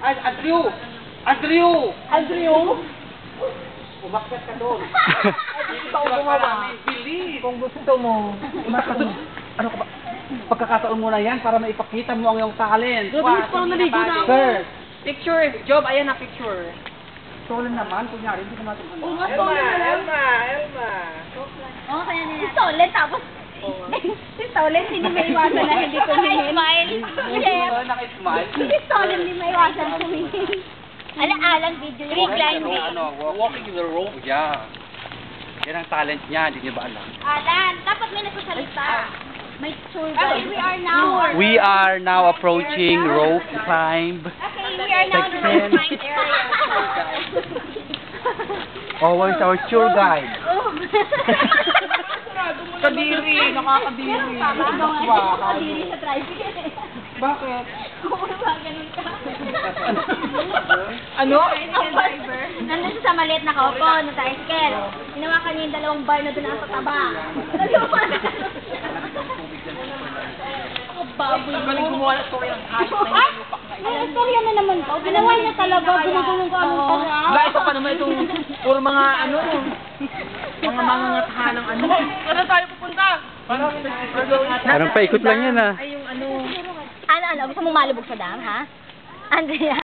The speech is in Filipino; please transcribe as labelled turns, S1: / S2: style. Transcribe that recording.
S1: Andrew! Andrew!
S2: Andrew?
S1: Umakyat ka doon.
S2: Ikaw gumawa.
S1: Bilis!
S2: Kung gusto mo.
S1: Ano ka ba? Pagkakataon mo na yan para maipakita mo ang iyong talent.
S2: Bilis pa, naligo na ako.
S1: Sir!
S2: Picture, Job, ayan na picture.
S1: Stolen naman. Kunyari, hindi ka natin
S2: Oo nga, stolen na lang.
S3: Elma.
S4: Oo, kaya nila. Stolen, tapos... Si Stolen, hindi may iwasan na hindi tumingin. Smile. Chef.
S1: Naka-smile.
S4: Si Stolen, hindi may iwasan tumingin. Alang-alang video yung climbing.
S1: Walking in the rope. Yeah. Yan ang talent niya. Hindi niyo ba alam?
S4: Alan, dapat may nagsasalita. May tour guide. We are now.
S1: We are now approaching rope climb.
S4: Okay, we are now in the rope climb area.
S1: Oh, where's our tour guide?
S2: Kadiri, nakakadiri.
S4: Nakakadiri sa tricycle.
S2: Bakit?
S4: Oo, ganun ka.
S2: Ano?
S4: Driver. Nandun siya sa maliit na kaupo na tricycle. Hinawakan niya yung dalawang bar na doon nasa taba. Baboy mo.
S2: Galing gumawa ng story ng kahit na
S4: Ay!
S2: hinupak na
S4: May istorya na naman to. Ginawa niya talaga. Gumagulong ko anong tara.
S2: Wala, ito pa naman itong puro mga ano, mga mangangatha ng ano. Saan tayo pupunta?
S1: Parang paikot lang yan ah.
S2: Ay, yung ano.
S4: Ano? Gusto mo malubog sa dam, ha? Andrea?